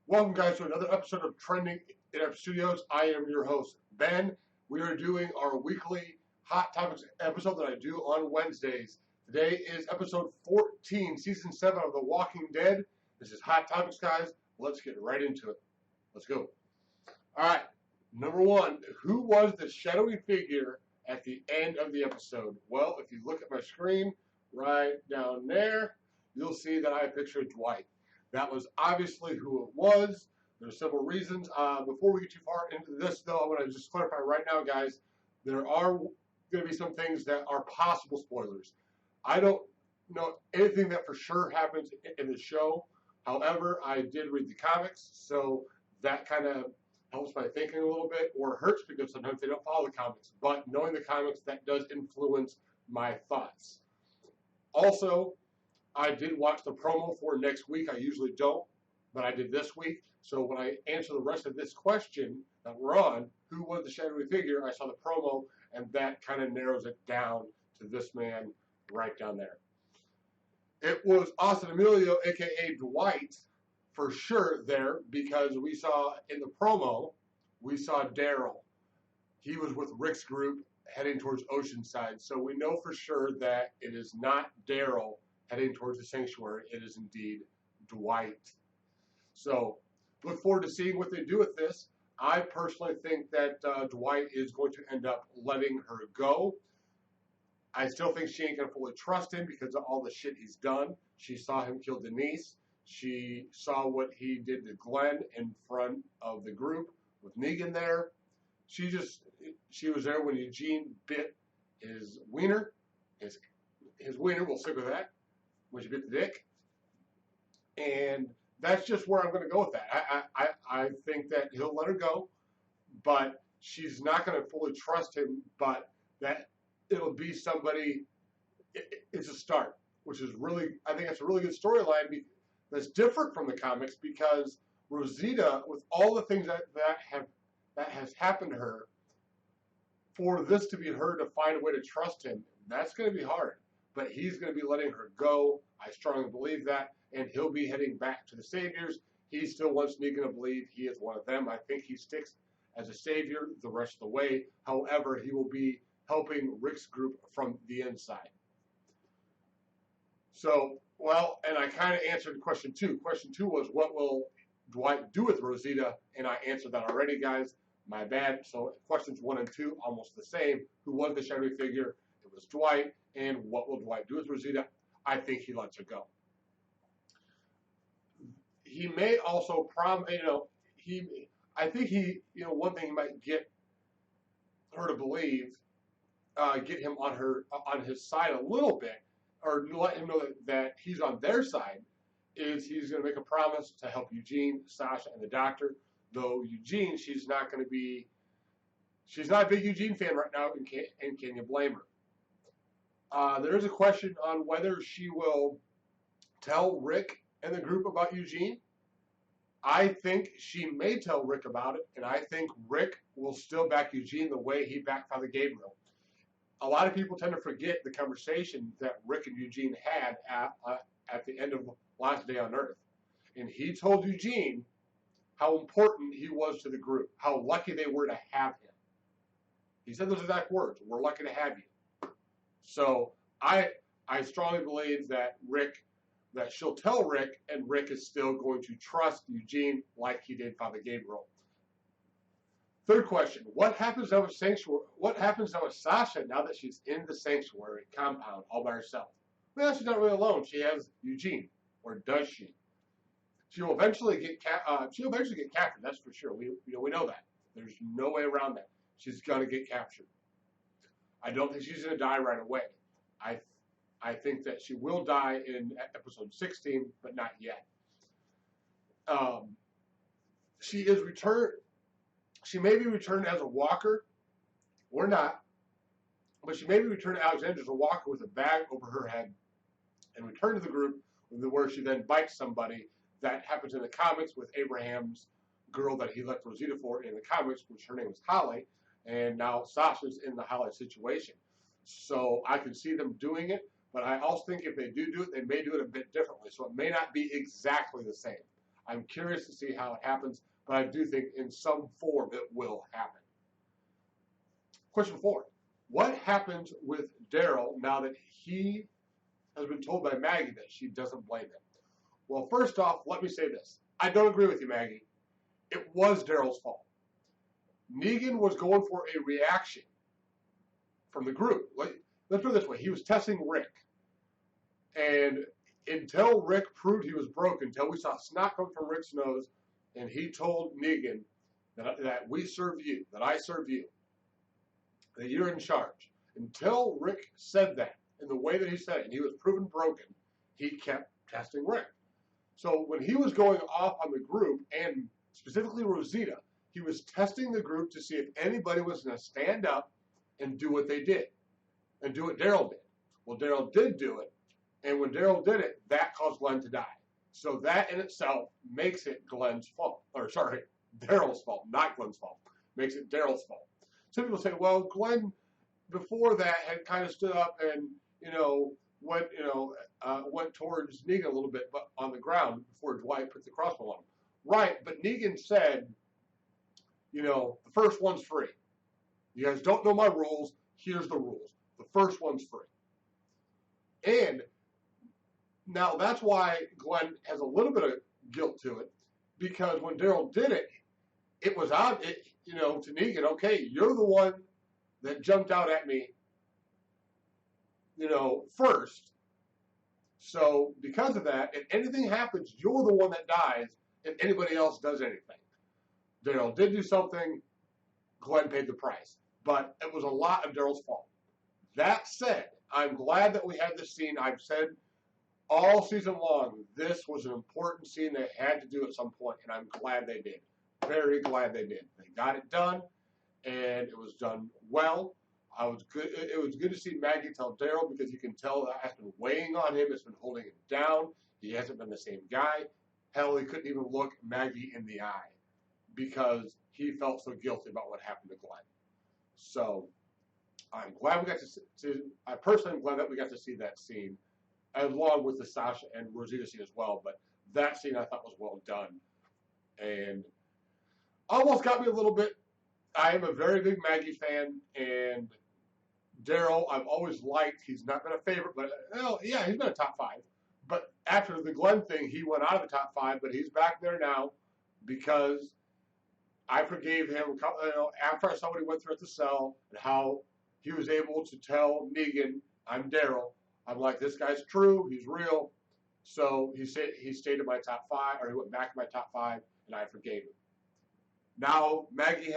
Welcome, guys, to another episode of Trending in Our Studios. I am your host, Ben. We are doing our weekly Hot Topics episode that I do on Wednesdays. Today is episode 14, season 7 of The Walking Dead. This is Hot Topics, guys. Let's get right into it. Let's go. All right, number one, who was the shadowy figure at the end of the episode? Well, if you look at my screen right down there, you'll see that I pictured Dwight. That was obviously who it was. There's several reasons. Before we get too far into this, though, I want to just clarify right now, guys, there are going to be some things that are possible spoilers. I don't know anything that for sure happens in the show. However, I did read the comics, so that kind of helps my thinking a little bit, or hurts because sometimes they don't follow the comics. But knowing the comics, that does influence my thoughts. Also, I did watch the promo for next week. I usually don't, but I did this week. So when I answer the rest of this question that we're on, who was the shadowy figure, I saw the promo, and that kind of narrows it down to this man right down there. It was Austin Emilio, a.k.a. Dwight, for sure there, because we saw in the promo, we saw Daryl. He was with Rick's group heading towards Oceanside. So we know for sure that it is not Daryl heading towards the sanctuary. It is indeed Dwight. So look forward to seeing what they do with this. I personally think that Dwight is going to end up letting her go. I still think she ain't going to fully trust him because of all the shit he's done. She saw him kill Denise. She saw what he did to Glenn in front of the group with Negan there. She was there when Eugene bit his wiener. His wiener, we'll stick with that. When she bit the dick. And that's just where I'm going to go with that. I think that he'll let her go, but she's not going to fully trust him, but that it'll be somebody, it's a start, which is really, I think it's a really good storyline that's different from the comics because Rosita, with all the things that has happened to her, for this to be her to find a way to trust him, that's going to be hard. But he's going to be letting her go. I strongly believe that. And he'll be heading back to the Saviors. He still wants Negan to believe he is one of them. I think he sticks as a Savior the rest of the way. However, he will be helping Rick's group from the inside. So, well, and I kind of answered question 2. Question 2 was, what will Dwight do with Rosita? And I answered that already, guys. My bad. So questions 1 and 2, almost the same. Who was the shadowy figure? It was Dwight. And what will Dwight do with Rosita? I think he lets her go. He may also promise, I think one thing he might get her to believe, get him on his side a little bit, or let him know that he's on their side, is he's going to make a promise to help Eugene, Sasha, and the doctor. Though Eugene, she's not a big Eugene fan right now, and can you blame her? There is a question on whether she will tell Rick and the group about Eugene. I think she may tell Rick about it, and I think Rick will still back Eugene the way he backed Father Gabriel. A lot of people tend to forget the conversation that Rick and Eugene had at the end of the last day on Earth. And he told Eugene how important he was to the group, how lucky they were to have him. He said those exact words, "We're lucky to have you." So I strongly believe that she'll tell Rick, and Rick is still going to trust Eugene like he did Father Gabriel. Third question: what happens now with Sanctuary? What happens now with Sasha now that she's in the Sanctuary compound all by herself? Well, she's not really alone. She has Eugene, or does she? She'll eventually get captured. That's for sure. We know that. There's no way around that. She's gonna get captured. I don't think she's going to die right away. I think that she will die in episode 16, but not yet. She may be returned as a walker, or not, but she may be returned to Alexandria as a walker with a bag over her head and returned to the group where she then bites somebody. That happens in the comics with Abraham's girl that he left Rosita for in the comics, which her name was Holly. And now Sasha's in the Holly situation. So I can see them doing it, but I also think if they do it, they may do it a bit differently. So it may not be exactly the same. I'm curious to see how it happens, but I do think in some form it will happen. Question 4. What happens with Daryl now that he has been told by Maggie that she doesn't blame him? Well, first off, let me say this. I don't agree with you, Maggie. It was Daryl's fault. Negan was going for a reaction from the group. Let's put it this way. He was testing Rick. And until Rick proved he was broken, until we saw snot come from Rick's nose, and he told Negan that we serve you, that I serve you, that you're in charge. Until Rick said that, in the way that he said it, and he was proven broken, he kept testing Rick. So when he was going off on the group, and specifically Rosita, he was testing the group to see if anybody was going to stand up and do what they did, and do what Daryl did. Well, Daryl did do it, and when Daryl did it, that caused Glenn to die. So that in itself makes it Glenn's fault. Or sorry, Daryl's fault, not Glenn's fault. Makes it Daryl's fault. Some people say, well, Glenn before that had kind of stood up and, went towards Negan a little bit, but on the ground before Dwight put the crossbow on him. Right, but Negan said, the first one's free. You guys don't know my rules. Here's the rules. The first one's free. And now that's why Glenn has a little bit of guilt to it, because when Daryl did it, it was out, to Negan, okay, you're the one that jumped out at me, first. So because of that, if anything happens, you're the one that dies if anybody else does anything. Daryl did do something, Glenn paid the price. But it was a lot of Daryl's fault. That said, I'm glad that we had this scene. I've said all season long, this was an important scene they had to do at some point, and I'm glad they did. Very glad they did. They got it done, and it was done well. It was good to see Maggie tell Daryl, because you can tell that has been weighing on him. It's been holding him down. He hasn't been the same guy. Hell, he couldn't even look Maggie in the eye because he felt so guilty about what happened to Glenn. So I'm glad we got I personally am glad that we got to see that scene, along with the Sasha and Rosita scene as well. But that scene I thought was well done, and almost got me a little bit. I am a very big Maggie fan, and Daryl I've always liked. He's not been a favorite, but yeah, he's been a top 5. But after the Glenn thing, he went out of the top 5, but he's back there now because I forgave him. After I saw what he went through at the cell and how he was able to tell Negan, "I'm Daryl." I'm like, this guy's true. He's real. So he stayed in my top 5, or he went back to my top 5, and I forgave him. Now Maggie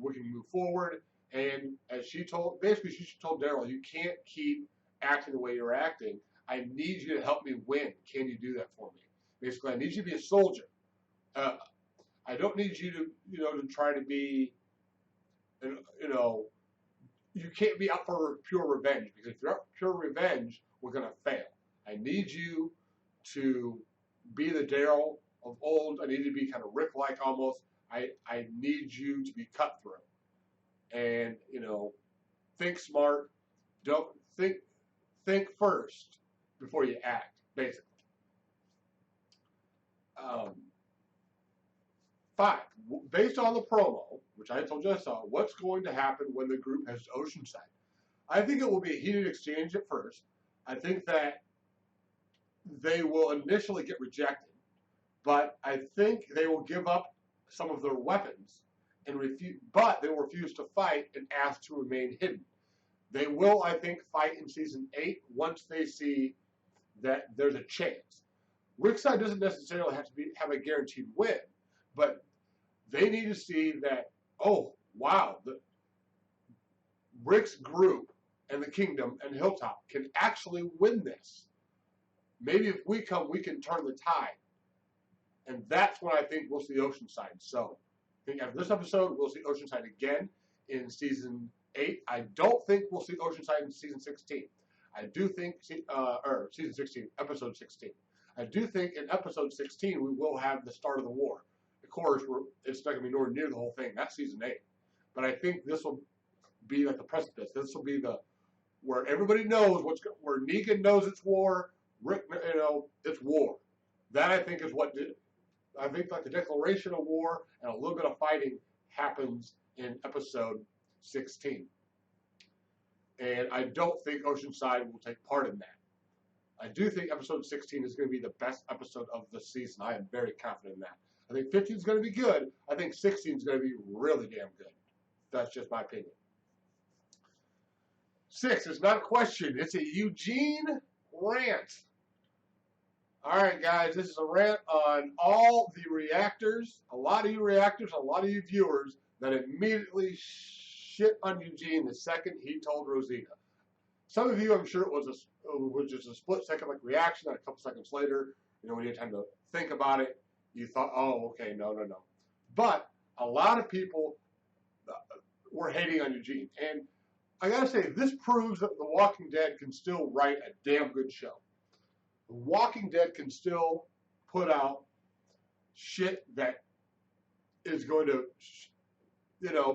we can move forward, and as she told Daryl, you can't keep acting the way you're acting. I need you to help me win. Can you do that for me? Basically, I need you to be a soldier. I don't need you to try to be, you can't be out for pure revenge, because if you're out for pure revenge, we're going to fail. I need you to be the Daryl of old. I need you to be kind of Rick-like almost. I need you to be cutthroat. And, think smart. Don't think first before you act, basically. 5, based on the promo, which I told you I saw, what's going to happen when the group heads to Oceanside? I think it will be a heated exchange at first. I think that they will initially get rejected, but I think they will give up some of their weapons and but they will refuse to fight and ask to remain hidden. They will, I think, fight in season 8 once they see that there's a chance. Rick's side doesn't necessarily have a guaranteed win, but they need to see that, oh, wow, Rick's group and the Kingdom and Hilltop can actually win this. Maybe if we come, we can turn the tide. And that's when I think we'll see Oceanside. So I think after this episode, we'll see Oceanside again in season 8. I don't think we'll see Oceanside in season 16. I do think, season 16, episode 16. I do think in episode 16, we will have the start of the war. Of course, it's not going to be nowhere near the whole thing. That's season 8. But I think this will be like the precipice. This will be where everybody knows where Negan knows it's war. Rick, it's war. That I think is what I think like the declaration of war and a little bit of fighting happens in episode 16. And I don't think Oceanside will take part in that. I do think episode 16 is going to be the best episode of the season. I am very confident in that. I think 15 is going to be good. I think 16 is going to be really damn good. That's just my opinion. 6 is not a question. It's a Eugene rant. All right, guys, this is a rant on all the reactors, a lot of you reactors, a lot of you viewers that immediately shit on Eugene the second he told Rosita. Some of you, I'm sure it was just a split-second like reaction, and a couple seconds later, when you had time to think about it, you thought, oh, okay, no. But a lot of people were hating on Eugene. And I got to say, this proves that The Walking Dead can still write a damn good show. The Walking Dead can still put out shit that is going to,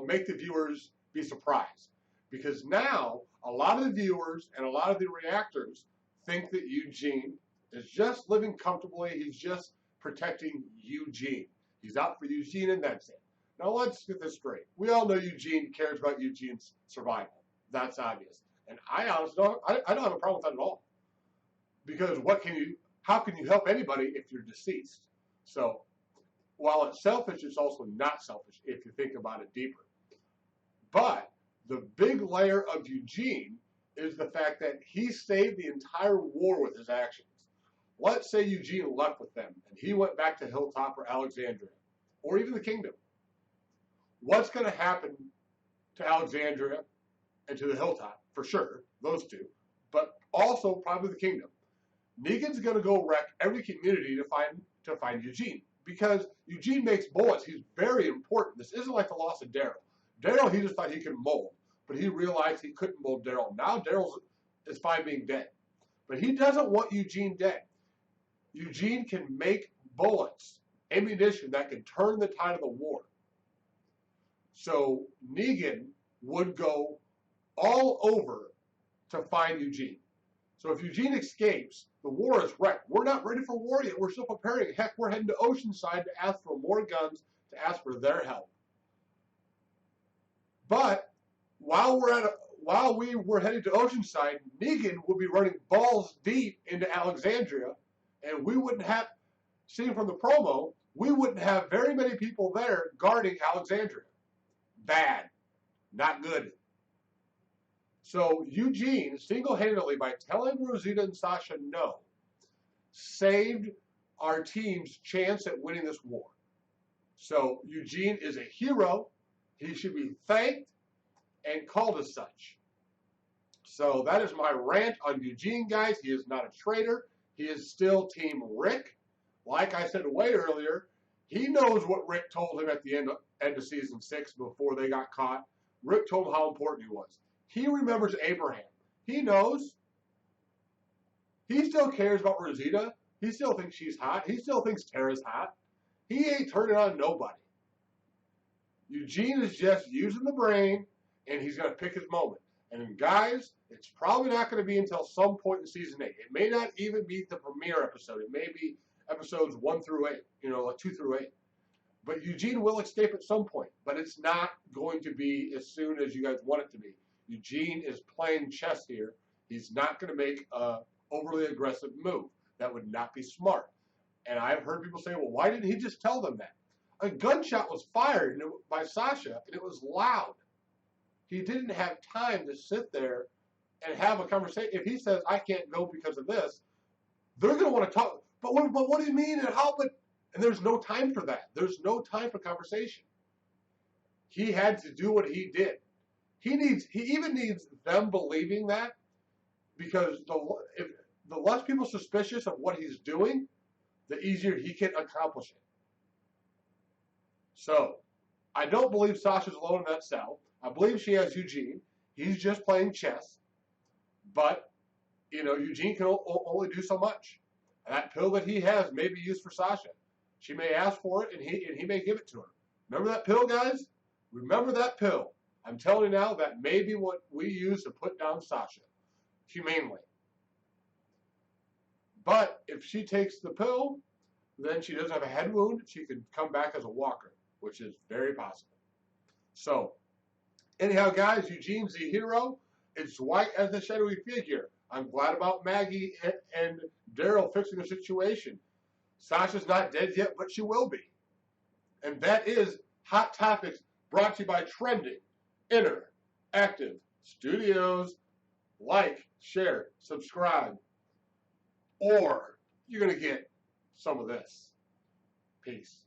make the viewers be surprised. Because now, a lot of the viewers and a lot of the reactors think that Eugene is just living comfortably. He's just protecting Eugene. He's out for Eugene, and that's it. Now, let's get this straight. We all know Eugene cares about Eugene's survival. That's obvious. And I honestly I don't have a problem with that at all. Because how can you help anybody if you're deceased? So, while it's selfish, it's also not selfish if you think about it deeper. But the big layer of Eugene is the fact that he saved the entire war with his actions. Let's say Eugene left with them and he went back to Hilltop or Alexandria or even the Kingdom. What's going to happen to Alexandria and to the Hilltop? For sure, those two, but also probably the Kingdom. Negan's going to go wreck every community to find Eugene because Eugene makes bullets. He's very important. This isn't like the loss of Daryl. Daryl, he just thought he could mold, but he realized he couldn't mold Daryl. Now Daryl is fine being dead, but he doesn't want Eugene dead. Eugene can make bullets, ammunition that can turn the tide of the war. So Negan would go all over to find Eugene. So if Eugene escapes, the war is wrecked. We're not ready for war yet. We're still preparing. Heck, we're heading to Oceanside to ask for more guns, to ask for their help. But while we were heading to Oceanside, Negan would be running balls deep into Alexandria, and we wouldn't have, seen from the promo, we wouldn't have very many people there guarding Alexandria. Bad. Not good. So Eugene, single-handedly, by telling Rosita and Sasha no, saved our team's chance at winning this war. So Eugene is a hero. He should be thanked and called as such. So that is my rant on Eugene, guys. He is not a traitor. He is still Team Rick. Like I said way earlier, he knows what Rick told him at the end of season 6 before they got caught. Rick told him how important he was. He remembers Abraham. He knows. He still cares about Rosita. He still thinks she's hot. He still thinks Tara's hot. He ain't turning on nobody. Eugene is just using the brain, and he's going to pick his moment. And guys, it's probably not going to be until some point in season 8. It may not even be the premiere episode. It may be episodes 1 through 8, like 2 through 8. But Eugene will escape at some point. But it's not going to be as soon as you guys want it to be. Eugene is playing chess here. He's not going to make an overly aggressive move. That would not be smart. And I've heard people say, well, why didn't he just tell them that? A gunshot was fired by Sasha, and it was loud. He didn't have time to sit there and have a conversation. If he says, I can't go because of this, they're going to want to talk. But what do you mean and how? And there's no time for that. There's no time for conversation. He had to do what he did. He even needs them believing that, because if the less people suspicious of what he's doing, the easier he can accomplish it. So, I don't believe Sasha's alone in that cell. I believe she has Eugene. He's just playing chess. But, Eugene can only do so much. And that pill that he has may be used for Sasha. She may ask for it, and he may give it to her. Remember that pill, guys? Remember that pill. I'm telling you now, that may be what we use to put down Sasha, humanely. But if she takes the pill, then she doesn't have a head wound. She could come back as a walker, which is very possible. So, anyhow, guys, Eugene's the hero. It's white as the shadowy figure. I'm glad about Maggie and Daryl fixing the situation. Sasha's not dead yet, but she will be. And that is Hot Topics, brought to you by Trending Interactive Studios. Like, share, subscribe, or you're going to get some of this. Peace.